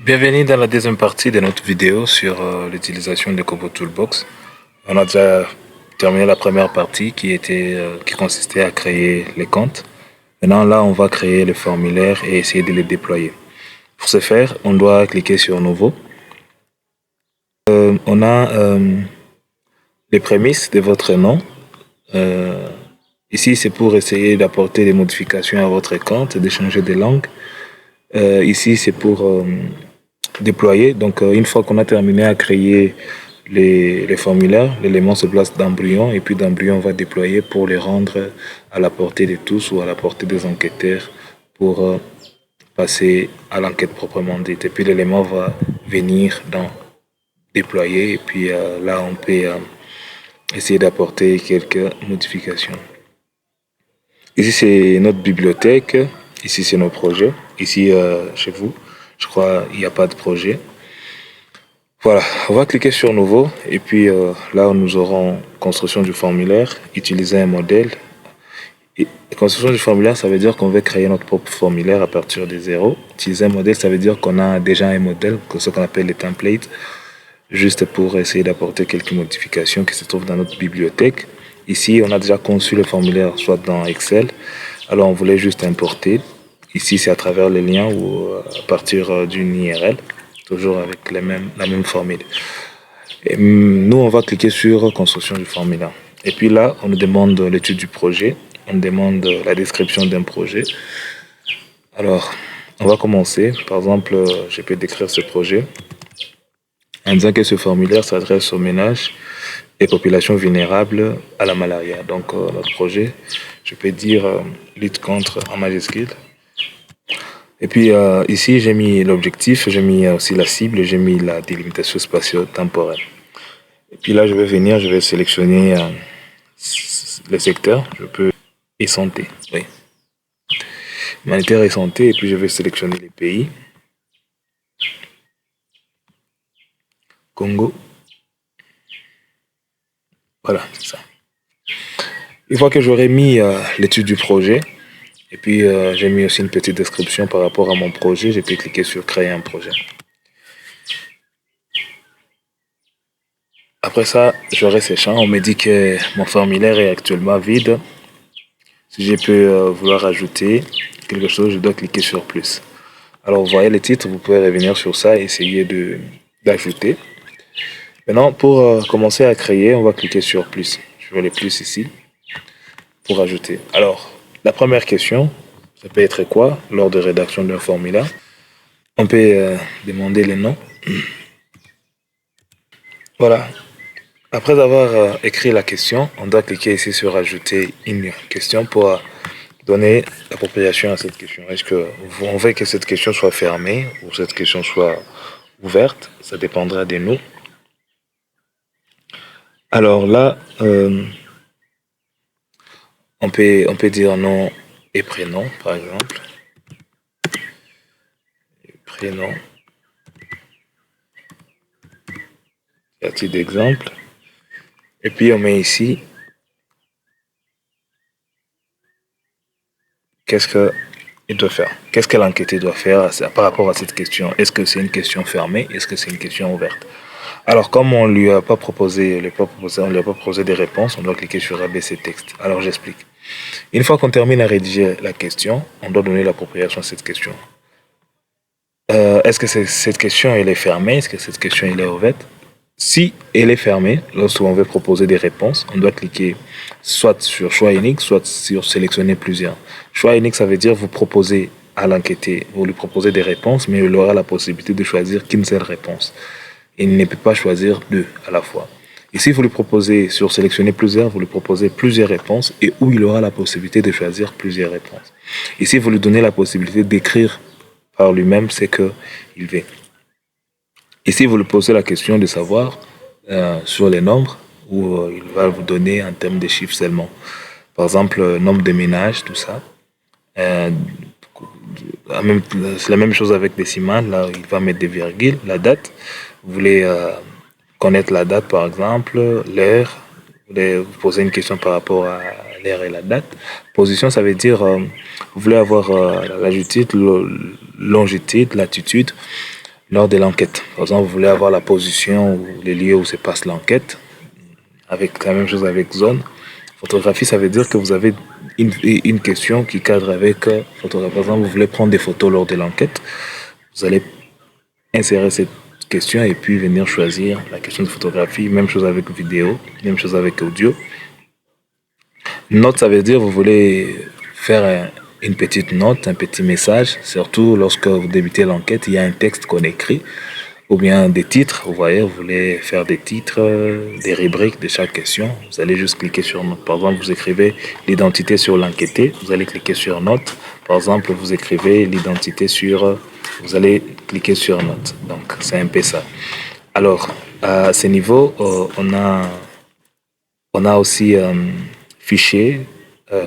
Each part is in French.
Bienvenue dans la deuxième partie de notre vidéo sur l'utilisation de Kobo Toolbox. On a déjà terminé la première partie qui consistait à créer les comptes. Maintenant là, on va créer le formulaire et essayer de les déployer. Pour ce faire, on doit cliquer sur Nouveau. On a les prémices de votre nom. Ici, c'est pour essayer d'apporter des modifications à votre compte, de changer de langue. Ici, c'est pour déployer. Donc, une fois qu'on a terminé à créer les formulaires, l'élément se place dans Brouillon et puis dans Brouillon, on va déployer pour les rendre à la portée de tous ou à la portée des enquêteurs pour passer à l'enquête proprement dite. Et puis, l'élément va venir dans déployer et puis là, on peut essayer d'apporter quelques modifications. Ici, c'est notre bibliothèque. Ici, c'est nos projets. Ici, chez vous, je crois il n'y a pas de projet. Voilà, on va cliquer sur Nouveau. Et puis là, nous aurons construction du formulaire, utiliser un modèle. Et construction du formulaire, ça veut dire qu'on veut créer notre propre formulaire à partir de zéro. Utiliser un modèle, ça veut dire qu'on a déjà un modèle, ce qu'on appelle les templates, juste pour essayer d'apporter quelques modifications qui se trouvent dans notre bibliothèque. Ici, on a déjà conçu le formulaire, soit dans Excel. Alors, on voulait juste importer. Ici, c'est à travers les liens ou à partir d'une URL, toujours avec la même formule. Et nous, on va cliquer sur construction du formulaire. Et puis là, on nous demande l'étude du projet. On demande la description d'un projet. Alors, on va commencer. Par exemple, je peux décrire ce projet en disant que ce formulaire s'adresse aux ménages et populations vulnérables à la malaria. Donc, notre projet, je peux dire lutte contre en majuscule. Et puis ici, j'ai mis l'objectif, j'ai mis aussi la cible, j'ai mis la délimitation spatio-temporelle. Et puis là, je vais venir, je vais sélectionner le secteur. Je peux et santé, oui. Humanitaire et santé, et puis je vais sélectionner les pays. Congo. Voilà, c'est ça. Une fois que j'aurai mis l'étude du projet, et puis j'ai mis aussi une petite description par rapport à mon projet, j'ai pu cliquer sur créer un projet. Après ça, j'aurai ces champs. On me dit que mon formulaire est actuellement vide. Si je peux vouloir ajouter quelque chose, je dois cliquer sur plus. Alors, vous voyez les titres, vous pouvez revenir sur ça et essayer d'ajouter. Maintenant, pour commencer à créer, on va cliquer sur plus. Je vais les plus ici pour ajouter. Alors, la première question, ça peut être quoi lors de rédaction d'un formulaire? On peut demander les noms. Voilà. Après avoir écrit la question, on doit cliquer ici sur ajouter une question pour donner l'appropriation à cette question. Est-ce qu'on veut que cette question soit fermée ou cette question soit ouverte? Ça dépendra de nous. Alors là, on peut dire nom et prénom, par exemple. Prénom. À titre d'exemple. Et puis on met ici qu'est-ce qu'il doit faire. Qu'est-ce que l'enquêté doit faire par rapport à cette question. Est-ce que c'est une question fermée? Est-ce que c'est une question ouverte? Alors, comme on ne lui a pas proposé, des réponses, on doit cliquer sur abaisser texte. Alors, j'explique. Une fois qu'on termine à rédiger la question, on doit donner l'appropriation à cette question. Est-ce que cette question elle est fermée? Est-ce que cette question elle est ouverte? Si elle est fermée, lorsqu'on veut proposer des réponses, on doit cliquer soit sur choix unique, soit sur sélectionner plusieurs. Choix unique, ça veut dire vous proposez à l'enquêté, vous lui proposez des réponses, mais il aura la possibilité de choisir qu'une seule réponse. Il ne peut pas choisir deux à la fois. Et si vous lui proposez sur sélectionner plusieurs, vous lui proposez plusieurs réponses et où il aura la possibilité de choisir plusieurs réponses. Et si vous lui donnez la possibilité d'écrire par lui-même, c'est qu'il veut. Ici, vous lui posez la question de savoir sur les nombres où il va vous donner en termes de chiffres seulement. Par exemple, nombre de ménages, tout ça. C'est la même chose avec décimales. Là, il va mettre des virgules, la date. Vous voulez connaître la date, par exemple, l'heure. Vous voulez vous poser une question par rapport à l'heure et la date. Position, ça veut dire vous voulez avoir la latitude, longitude, latitude. lors de l'enquête. Par exemple, vous voulez avoir la position ou les lieux où se passe l'enquête, avec la même chose avec zone. Photographie, ça veut dire que vous avez une question qui cadre avec photographie. Par exemple, vous voulez prendre des photos lors de l'enquête, vous allez insérer cette question et puis venir choisir la question de photographie. Même chose avec vidéo, même chose avec audio. Note, ça veut dire que vous voulez faire une petite note, un petit message, surtout lorsque vous débutez l'enquête, il y a un texte qu'on écrit, ou bien des titres, vous voyez, vous voulez faire des titres, des rubriques de chaque question, vous allez juste cliquer sur note. Par exemple, vous écrivez l'identité sur l'enquêté, vous allez cliquer sur note. Par exemple, vous écrivez l'identité sur, vous allez cliquer sur note. Donc, c'est un peu ça. Alors, à ce niveau, on a aussi fichier,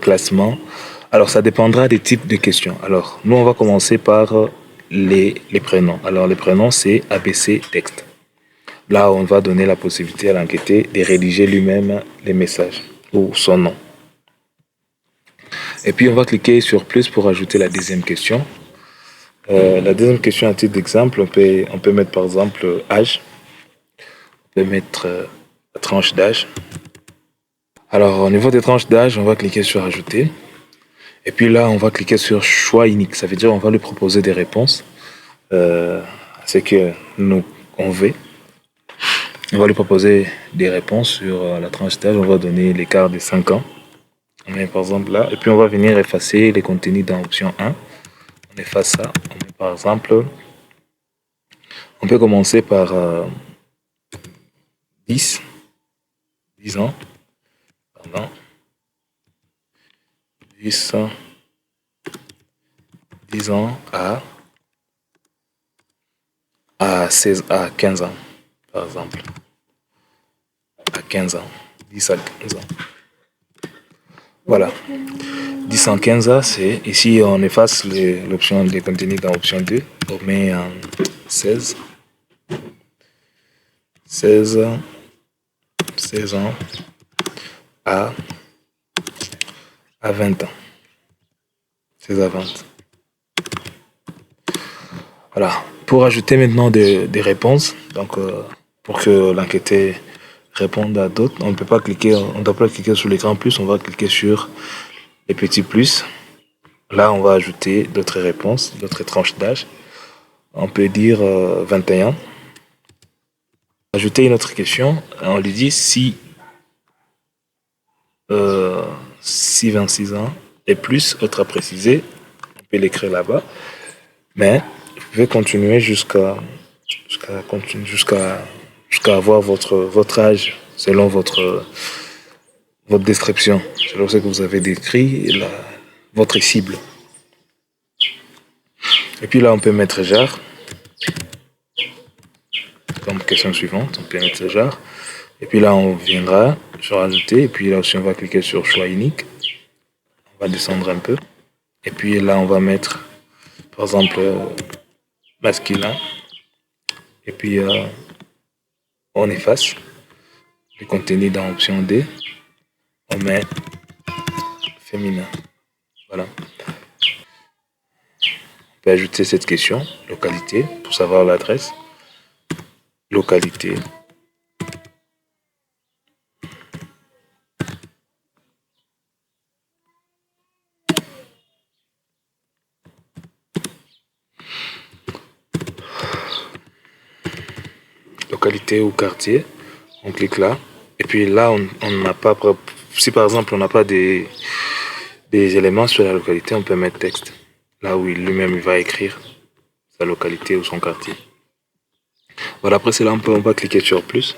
classement. Alors, ça dépendra des types de questions. Alors, nous, on va commencer par les prénoms. Alors, les prénoms, c'est ABC texte. Là, on va donner la possibilité à l'enquêté de rédiger lui-même les messages ou son nom. Et puis, on va cliquer sur plus pour ajouter la deuxième question. La deuxième question, à titre d'exemple, on peut mettre par exemple âge. On peut mettre la tranche d'âge. Alors, au niveau des tranches d'âge, on va cliquer sur ajouter. Et puis là, on va cliquer sur choix unique. Ça veut dire qu'on va lui proposer des réponses à ce que nous on veut. On va lui proposer des réponses sur la tranche d'âge. On va donner l'écart de 5 ans. On met par exemple là. Et puis on va venir effacer les contenus dans l'option 1. On efface ça. On met par exemple, on peut commencer par 10 ans. Pardon. 10 ans à 15 ans, par exemple. À 15 ans. 10 à 15 ans. Voilà. 10 à 15 ans, c'est ici on efface l'option des contenus dans l'option 2. On met 16 ans à 20 ans. 16 à 20. Voilà. Pour ajouter maintenant des réponses, donc pour que l'enquêteur réponde à d'autres, on ne peut pas cliquer, on ne doit pas cliquer sur l'écran plus, on va cliquer sur les petits plus. Là, on va ajouter d'autres réponses, d'autres tranches d'âge. On peut dire 21. Ajouter une autre question, on lui dit si 26 ans et plus, autre à préciser, on peut l'écrire là-bas. Mais vous pouvez continuer jusqu'à avoir votre âge selon votre description, selon ce que vous avez décrit, votre cible. Et puis là, on peut mettre genre. Comme question suivante, on peut mettre genre. Et puis là, on viendra sur ajouter. Et puis là aussi, on va cliquer sur choix unique. On va descendre un peu. Et puis là, on va mettre, par exemple, masculin. Et puis, on efface le contenu dans l'option D. On met féminin. Voilà. On peut ajouter cette question, localité, pour savoir l'adresse. Localité. Localité ou quartier. On clique là. Et puis là, on n'a pas... Si par exemple, on n'a pas des éléments sur la localité, on peut mettre texte. Là où lui-même il va écrire sa localité ou son quartier. Voilà, après cela, on va cliquer sur plus.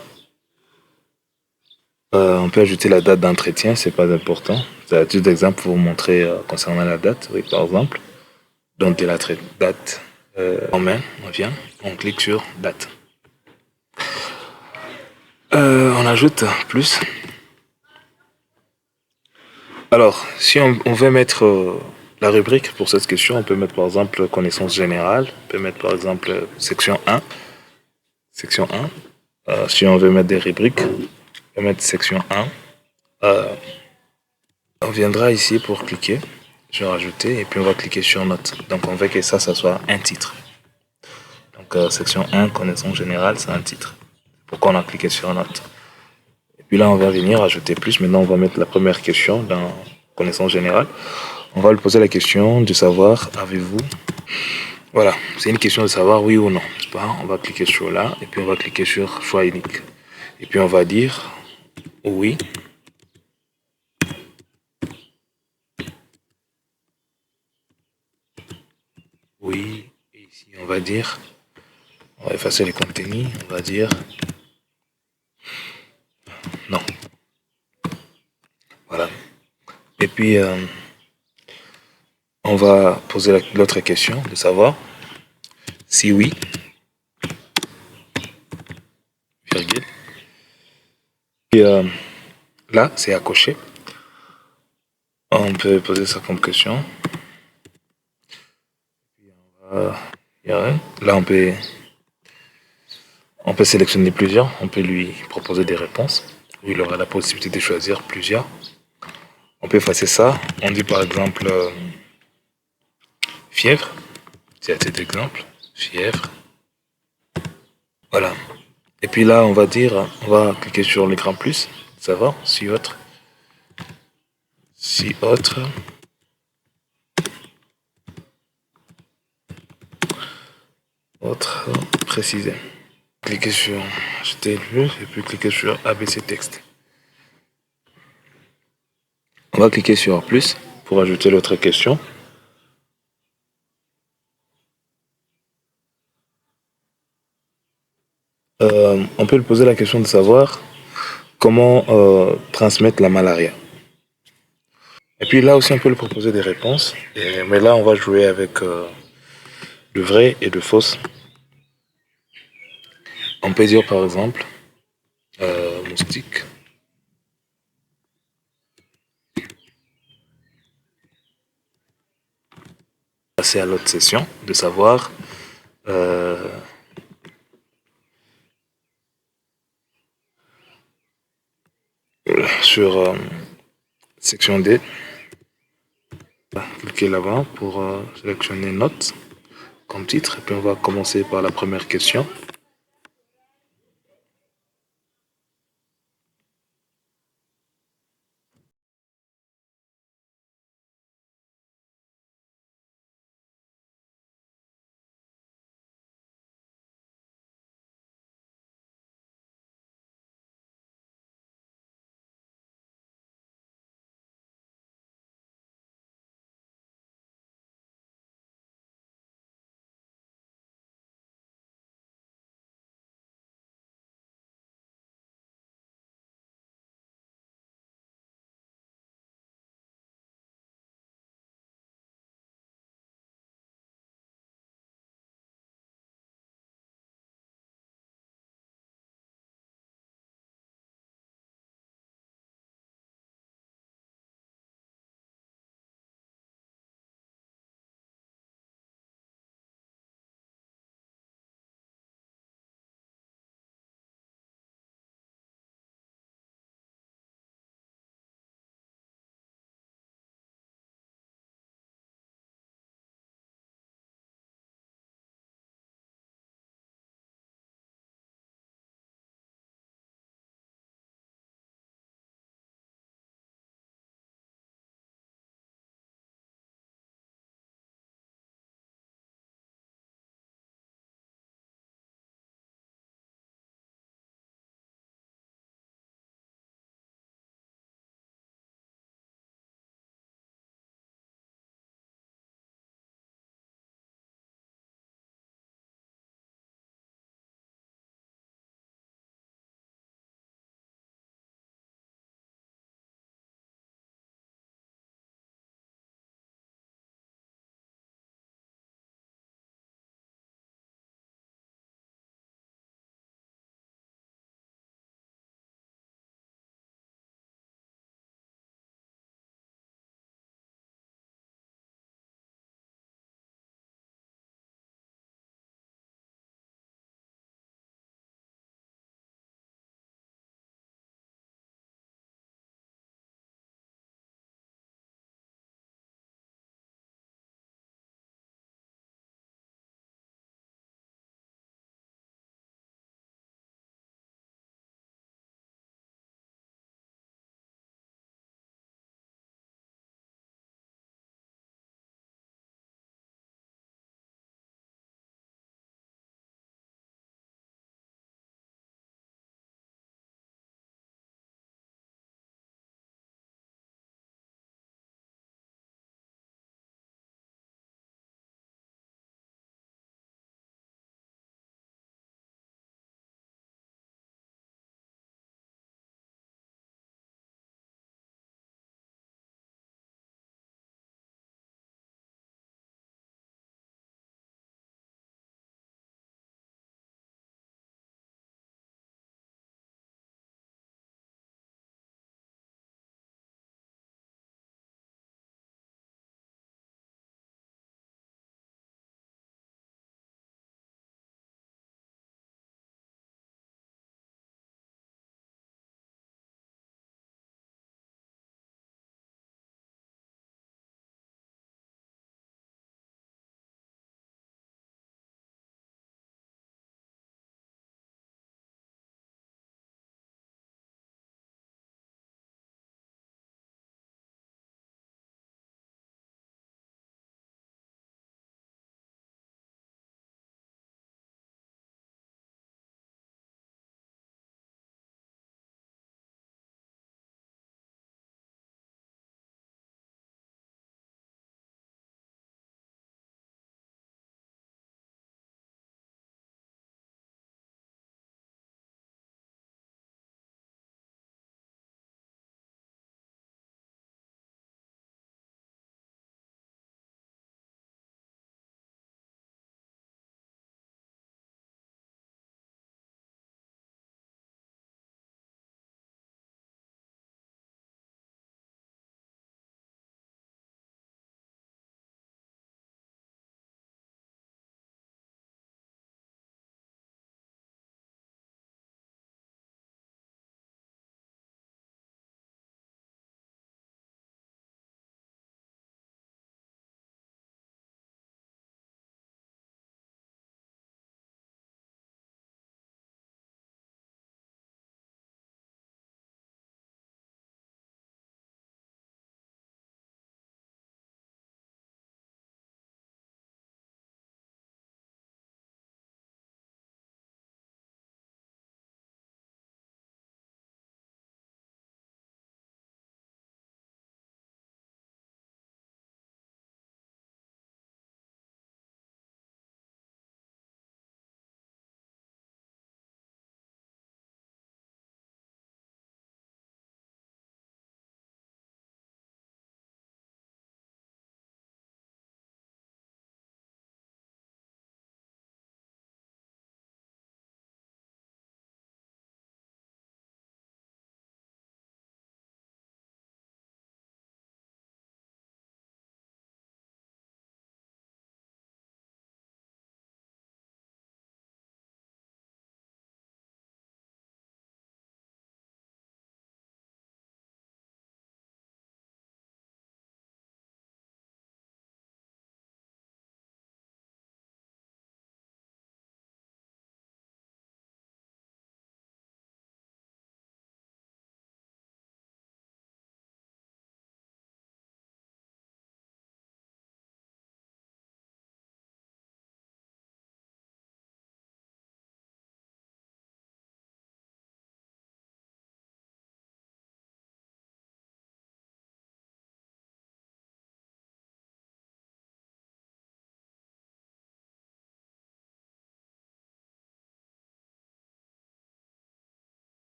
On peut ajouter la date d'entretien, c'est pas important. C'est à titre d'exemple pour vous montrer concernant la date. Oui, par exemple, donc de la date en main, on vient, on clique sur date. On ajoute plus. Alors, si on veut mettre la rubrique pour cette question, on peut mettre par exemple connaissance générale, on peut mettre par exemple section 1. Section 1. Si on veut mettre des rubriques, on peut mettre section 1. On viendra ici pour cliquer sur ajouter et puis on va cliquer sur note. Donc on veut que ça soit un titre. Donc Donc, section 1, connaissance générale, c'est un titre. Pourquoi on a cliqué sur note. Et puis là, on va venir ajouter plus. Maintenant, on va mettre la première question dans connaissance générale. On va lui poser la question de savoir, avez-vous... Voilà, c'est une question de savoir oui ou non, n'est-ce pas? On va cliquer sur là, et puis on va cliquer sur choix unique. Et puis on va dire oui. Oui, et ici on va dire, on va effacer les contenus, on va dire non. Voilà. Et puis on va poser l'autre question de savoir si oui, virgule. Et là, c'est à cocher. On peut poser ça comme question. Là, on peut sélectionner plusieurs. On peut lui proposer des réponses. Où il aura la possibilité de choisir plusieurs. On peut effacer ça. On dit par exemple fièvre. C'est à titre d'exemple. Fièvre. Voilà. Et puis là, on va cliquer sur l'écran plus. Savoir si autre. Si autre. Autre précisé. Cliquez sur ajouter plus et puis cliquez sur ABC texte. On va cliquer sur plus pour ajouter l'autre question. On peut lui poser la question de savoir comment transmettre la malaria. Et puis là aussi, on peut lui proposer des réponses. Mais là, on va jouer avec le vrai et le fausse. On peut dire par exemple moustique. Passer à l'autre session de savoir sur section D. Cliquez là-bas pour sélectionner notes comme titre. Et puis on va commencer par la première question.